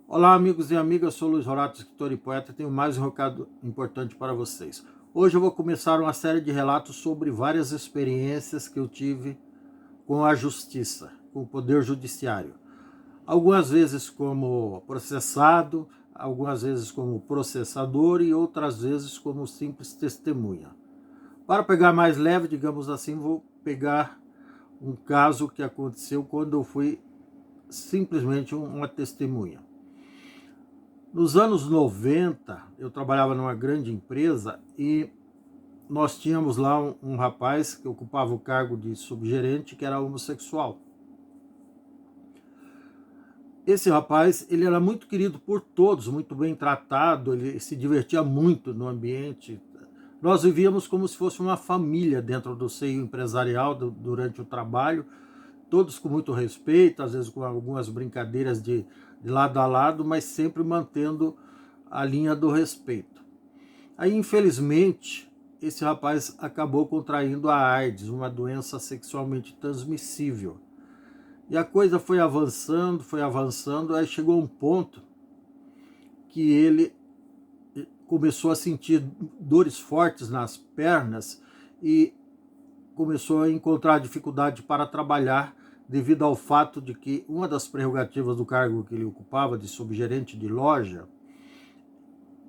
Olá, amigos e amigas, eu sou Luiz Horácio, escritor e poeta, e tenho mais um recado importante para vocês. Hoje eu vou começar uma série de relatos sobre várias experiências que eu tive com a justiça, com o poder judiciário. Algumas vezes como processado, algumas vezes como processador e outras vezes como simples testemunha. Para pegar mais leve, digamos assim, vou pegar um caso que aconteceu quando eu fui simplesmente uma testemunha. Nos anos 90, eu trabalhava numa grande empresa e nós tínhamos lá um rapaz que ocupava o cargo de subgerente, que era homossexual. Esse rapaz, ele era muito querido por todos, muito bem tratado, ele se divertia muito no ambiente. Nós vivíamos como se fosse uma família dentro do seio empresarial durante o trabalho, todos com muito respeito, às vezes com algumas brincadeiras de lado a lado, mas sempre mantendo a linha do respeito. Aí, infelizmente, esse rapaz acabou contraindo a AIDS, uma doença sexualmente transmissível. E a coisa foi avançando, aí chegou um ponto que ele começou a sentir dores fortes nas pernas e começou a encontrar dificuldade para trabalhar devido ao fato de que uma das prerrogativas do cargo que ele ocupava, de subgerente de loja,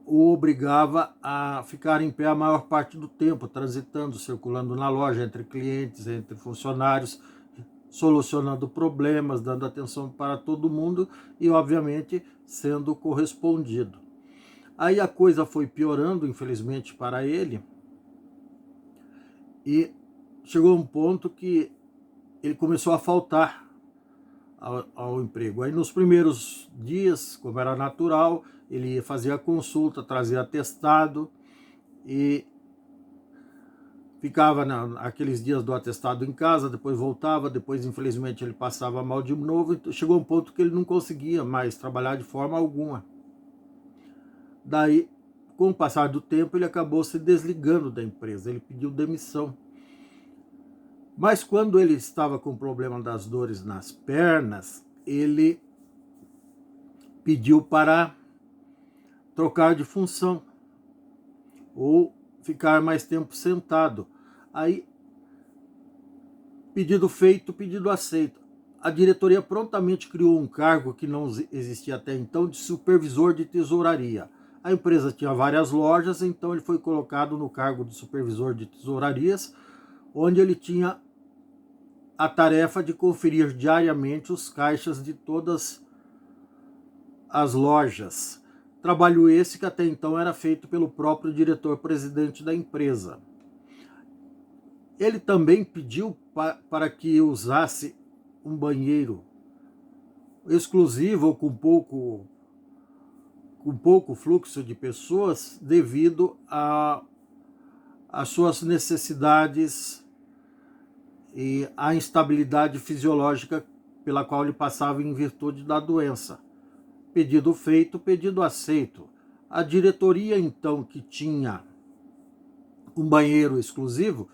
o obrigava a ficar em pé a maior parte do tempo, transitando, circulando na loja, entre clientes, entre funcionários, solucionando problemas, dando atenção para todo mundo e, obviamente, sendo correspondido. Aí a coisa foi piorando, infelizmente, para ele, e chegou a um ponto que ele começou a faltar ao emprego. Aí nos primeiros dias, como era natural, ele fazia consulta, trazia atestado e ficava aqueles dias do atestado em casa, depois voltava, depois infelizmente ele passava mal de novo e chegou um ponto que ele não conseguia mais trabalhar de forma alguma. Daí, com o passar do tempo, ele acabou se desligando da empresa, ele pediu demissão. Mas quando ele estava com o problema das dores nas pernas, ele pediu para trocar de função ou ficar mais tempo sentado. Aí, pedido feito, pedido aceito. A diretoria prontamente criou um cargo que não existia até então, de supervisor de tesouraria. A empresa tinha várias lojas, então ele foi colocado no cargo de supervisor de tesourarias, onde ele tinha a tarefa de conferir diariamente os caixas de todas as lojas. Trabalho esse que até então era feito pelo próprio diretor-presidente da empresa. Ele também pediu para que usasse um banheiro exclusivo ou com pouco fluxo de pessoas devido às suas necessidades e à instabilidade fisiológica pela qual ele passava em virtude da doença. Pedido feito, pedido aceito. A diretoria, então, que tinha um banheiro exclusivo,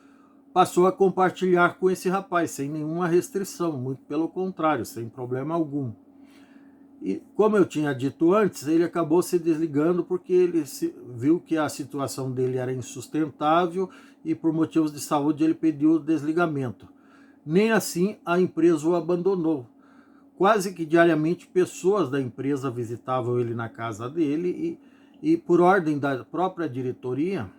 passou a compartilhar com esse rapaz, sem nenhuma restrição, muito pelo contrário, sem problema algum. E como eu tinha dito antes, ele acabou se desligando porque ele viu que a situação dele era insustentável e por motivos de saúde ele pediu o desligamento. Nem assim a empresa o abandonou. Quase que diariamente pessoas da empresa visitavam ele na casa dele e por ordem da própria diretoria,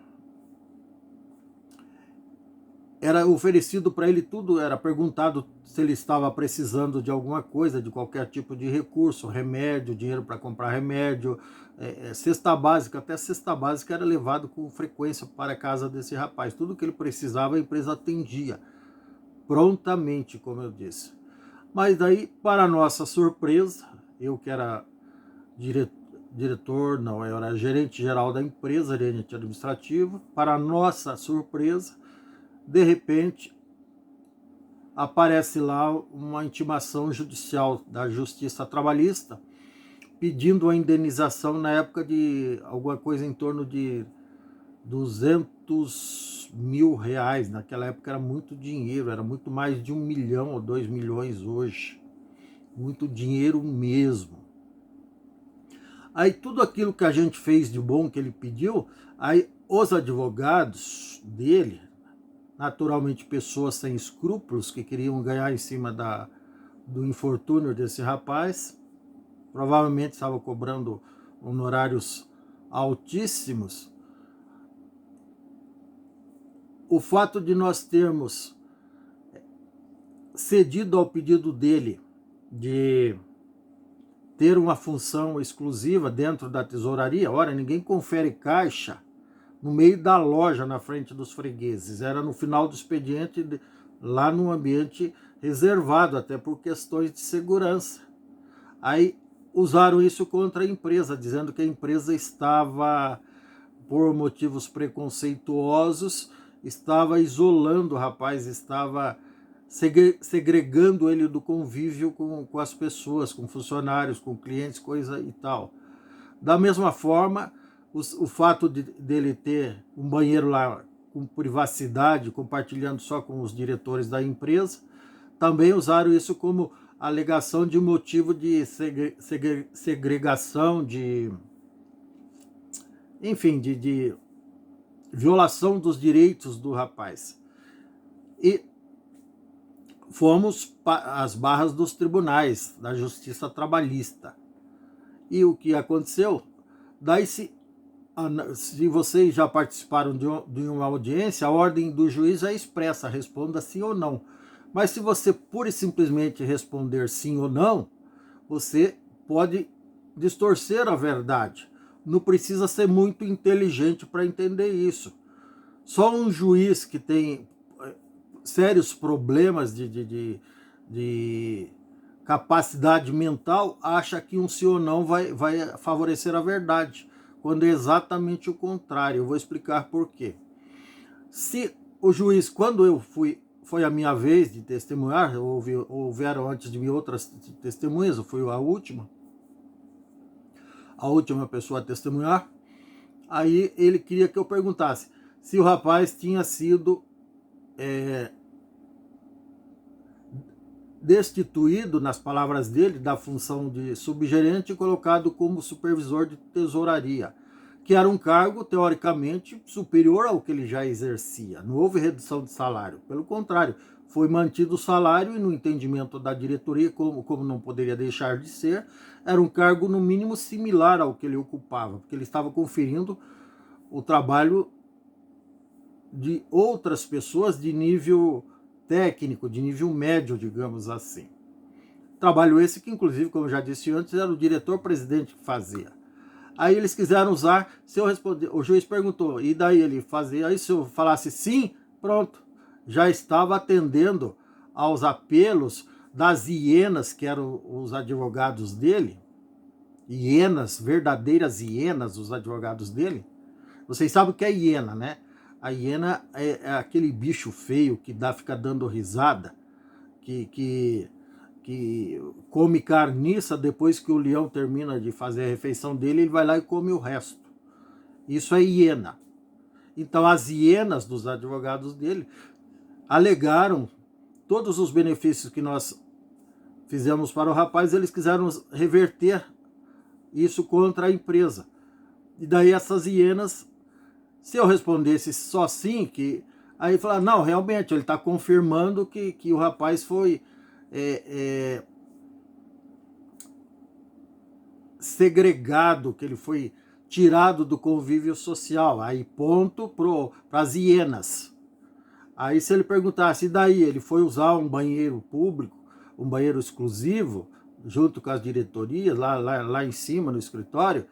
era oferecido para ele tudo, era perguntado se ele estava precisando de alguma coisa, de qualquer tipo de recurso, remédio, dinheiro para comprar remédio, cesta básica, até cesta básica era levado com frequência para a casa desse rapaz. Tudo que ele precisava a empresa atendia, prontamente, como eu disse. Mas daí, para nossa surpresa, eu que era diretor, não, eu era gerente geral da empresa, gerente administrativo, para nossa surpresa, de repente, aparece lá uma intimação judicial da Justiça Trabalhista pedindo a indenização na época de alguma coisa em torno de 200 mil reais. Naquela época era muito dinheiro, era muito mais de 1 milhão ou 2 milhões hoje. Muito dinheiro mesmo. Aí tudo aquilo que a gente fez de bom que ele pediu, aí os advogados dele, naturalmente pessoas sem escrúpulos que queriam ganhar em cima do infortúnio desse rapaz, provavelmente estavam cobrando honorários altíssimos. O fato de nós termos cedido ao pedido dele de ter uma função exclusiva dentro da tesouraria, ora, ninguém confere caixa no meio da loja, na frente dos fregueses, era no final do expediente, lá num ambiente reservado, até por questões de segurança. Aí usaram isso contra a empresa, dizendo que a empresa estava, por motivos preconceituosos, estava isolando o rapaz, estava segregando ele do convívio com as pessoas, com funcionários, com clientes, coisa e tal. Da mesma forma, o fato dele ter um banheiro lá com privacidade, compartilhando só com os diretores da empresa, também usaram isso como alegação de motivo de segregação, enfim, de violação dos direitos do rapaz. E fomos às barras dos tribunais, da justiça trabalhista. E o que aconteceu? Daí, se vocês já participaram de uma audiência, a ordem do juiz é expressa, responda sim ou não. Mas se você pura e simplesmente responder sim ou não, você pode distorcer a verdade. Não precisa ser muito inteligente para entender isso. Só um juiz que tem sérios problemas de capacidade mental acha que um sim ou não vai favorecer a verdade, quando é exatamente o contrário. Eu vou explicar por quê. Se o juiz, quando foi a minha vez de testemunhar, houveram antes de mim outras testemunhas, eu fui a última pessoa a testemunhar, aí ele queria que eu perguntasse se o rapaz tinha sido destituído, nas palavras dele, da função de subgerente e colocado como supervisor de tesouraria, que era um cargo, teoricamente, superior ao que ele já exercia. Não houve redução de salário. Pelo contrário, foi mantido o salário e, no entendimento da diretoria, como não poderia deixar de ser, era um cargo, no mínimo, similar ao que ele ocupava, porque ele estava conferindo o trabalho de outras pessoas de nível técnico, de nível médio, digamos assim. Trabalho esse que, inclusive, como já disse antes, era o diretor-presidente que fazia. Aí eles quiseram usar, se eu responder, o juiz perguntou, e daí ele fazia, aí se eu falasse sim, pronto, já estava atendendo aos apelos das hienas, que eram os advogados dele, hienas, verdadeiras hienas, os advogados dele. Vocês sabem o que é hiena, né? A hiena é aquele bicho feio que fica dando risada, que come carniça. Depois que o leão termina de fazer a refeição dele, ele vai lá e come o resto. Isso é hiena. Então as hienas dos advogados dele alegaram todos os benefícios que nós fizemos para o rapaz, eles quiseram reverter isso contra a empresa. E daí essas hienas, se eu respondesse só sim, aí falar, não, realmente, ele está confirmando que o rapaz foi segregado, que ele foi tirado do convívio social. Aí ponto para as hienas. Aí se ele perguntasse, e daí? Ele foi usar um banheiro público, um banheiro exclusivo, junto com as diretorias, lá em cima no escritório.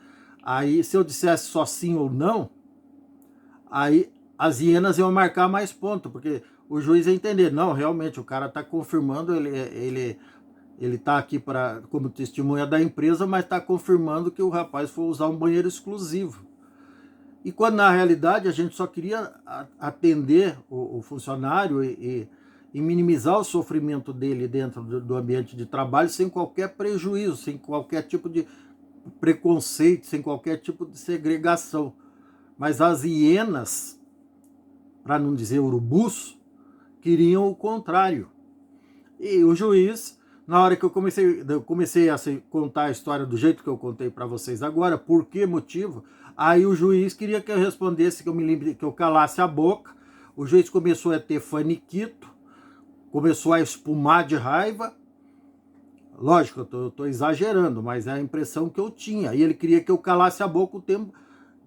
Aí se eu dissesse só sim ou não, aí as hienas iam marcar mais ponto, porque o juiz ia entender, não, realmente o cara está confirmando, ele está aqui como testemunha da empresa, mas está confirmando que o rapaz foi usar um banheiro exclusivo. E quando na realidade a gente só queria atender o funcionário e minimizar o sofrimento dele dentro do ambiente de trabalho sem qualquer prejuízo, sem qualquer tipo de preconceito, sem qualquer tipo de segregação. Mas as hienas, para não dizer urubus, queriam o contrário. E o juiz, na hora que eu comecei a contar a história do jeito que eu contei para vocês agora, por que motivo, aí o juiz queria que eu respondesse, que eu calasse a boca. O juiz começou a ter faniquito, começou a espumar de raiva. Lógico, eu tô exagerando, mas é a impressão que eu tinha. E ele queria que eu calasse a boca o tempo,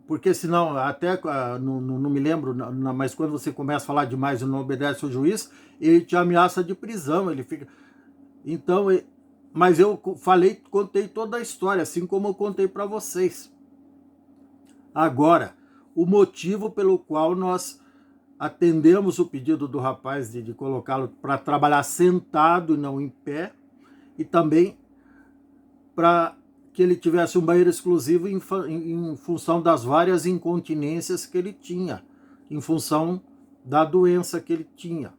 porque senão, até não me lembro, mas quando você começa a falar demais e não obedece o juiz, ele te ameaça de prisão, ele fica... Então, mas eu contei toda a história, assim como eu contei para vocês. Agora, o motivo pelo qual nós atendemos o pedido do rapaz de colocá-lo para trabalhar sentado e não em pé, e também para que ele tivesse um banheiro exclusivo em função das várias incontinências que ele tinha, em função da doença que ele tinha.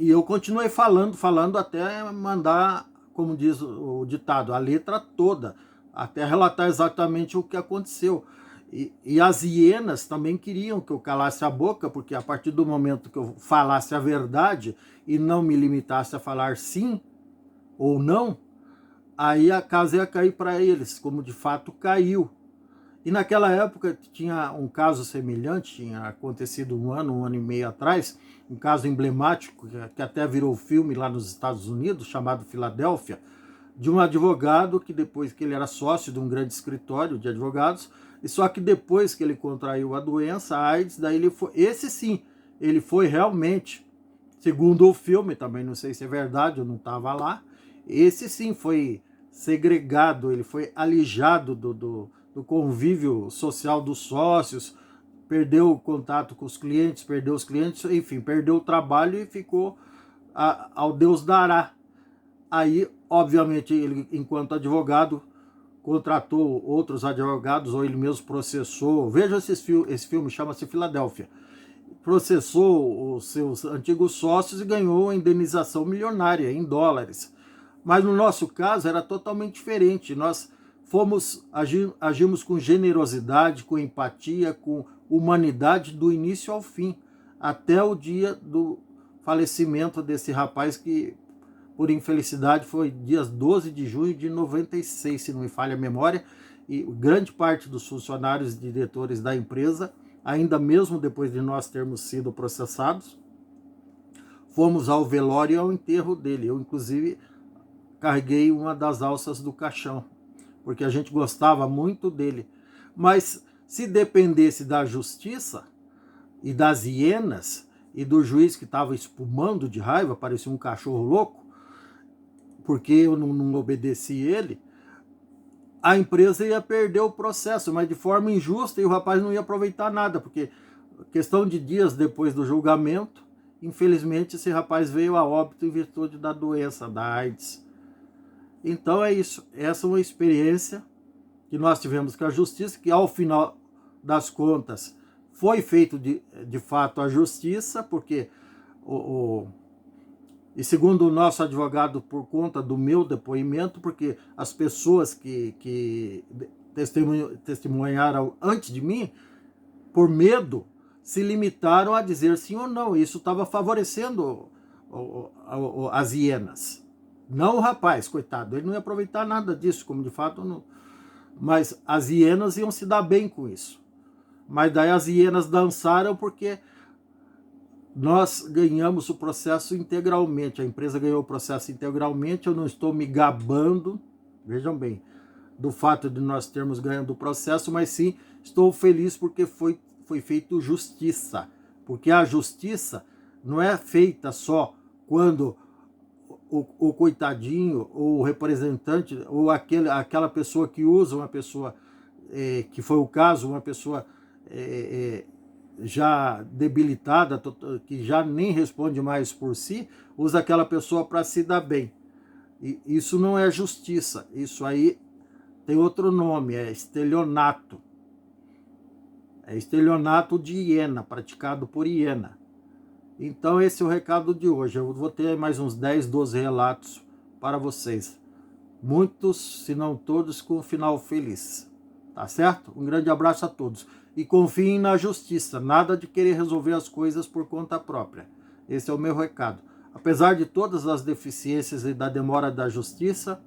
E eu continuei falando até mandar, como diz o ditado, a letra toda, até relatar exatamente o que aconteceu. E as hienas também queriam que eu calasse a boca, porque a partir do momento que eu falasse a verdade e não me limitasse a falar sim ou não, aí a casa ia cair para eles, como de fato caiu. E naquela época tinha um caso semelhante, tinha acontecido um ano e meio atrás, um caso emblemático, que até virou filme lá nos Estados Unidos, chamado Filadélfia, de um advogado que depois que ele era sócio de um grande escritório de advogados, e só que depois que ele contraiu a doença, a AIDS, daí ele foi, esse sim, ele foi realmente, segundo o filme, também não sei se é verdade, eu não estava lá, esse sim foi segregado, ele foi alijado do convívio social dos sócios, perdeu o contato com os clientes, enfim, perdeu o trabalho e ficou ao Deus dará. Aí, obviamente, ele, enquanto advogado, contratou outros advogados, ou ele mesmo processou. Veja esse filme, chama-se Filadélfia. Processou os seus antigos sócios e ganhou uma indenização milionária em dólares. Mas no nosso caso era totalmente diferente. Nós agimos com generosidade, com empatia, com humanidade do início ao fim, até o dia do falecimento desse rapaz que, por infelicidade, foi dia 12 de junho de 96, se não me falha a memória, e grande parte dos funcionários e diretores da empresa, ainda mesmo depois de nós termos sido processados, fomos ao velório e ao enterro dele. Eu, inclusive, carreguei uma das alças do caixão, porque a gente gostava muito dele. Mas se dependesse da justiça e das hienas e do juiz que estava espumando de raiva, parecia um cachorro louco, porque eu não obedeci ele, a empresa ia perder o processo, mas de forma injusta, e o rapaz não ia aproveitar nada, porque questão de dias depois do julgamento, infelizmente esse rapaz veio a óbito em virtude da doença, da AIDS. Então é isso, essa é uma experiência que nós tivemos com a justiça, que ao final das contas foi feito de fato a justiça, porque e segundo o nosso advogado, por conta do meu depoimento, porque as pessoas que testemunharam antes de mim, por medo, se limitaram a dizer sim ou não. Isso estava favorecendo as hienas. Não o rapaz, coitado, ele não ia aproveitar nada disso, como de fato não. Mas as hienas iam se dar bem com isso. Mas daí as hienas dançaram porque nós ganhamos o processo integralmente, a empresa ganhou o processo integralmente. Eu não estou me gabando, vejam bem, do fato de nós termos ganhado o processo, mas sim estou feliz porque foi feita justiça. Porque a justiça não é feita só quando o coitadinho, ou o representante, ou aquela pessoa que usa uma pessoa, que foi o caso, uma pessoa já debilitada, que já nem responde mais por si, usa aquela pessoa para se dar bem. E isso não é justiça, isso aí tem outro nome, é estelionato. É estelionato de hiena, praticado por hiena. Então esse é o recado de hoje. Eu vou ter mais uns 10, 12 relatos para vocês. Muitos, se não todos, com um final feliz. Tá certo? Um grande abraço a todos. E confiem na justiça. Nada de querer resolver as coisas por conta própria. Esse é o meu recado. apesar de todas as deficiências e da demora da justiça,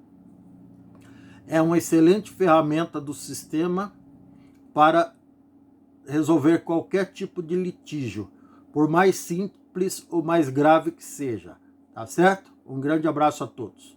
é uma excelente ferramenta do sistema para resolver qualquer tipo de litígio, por mais simples ou mais grave que seja. Tá certo? Um grande abraço a todos.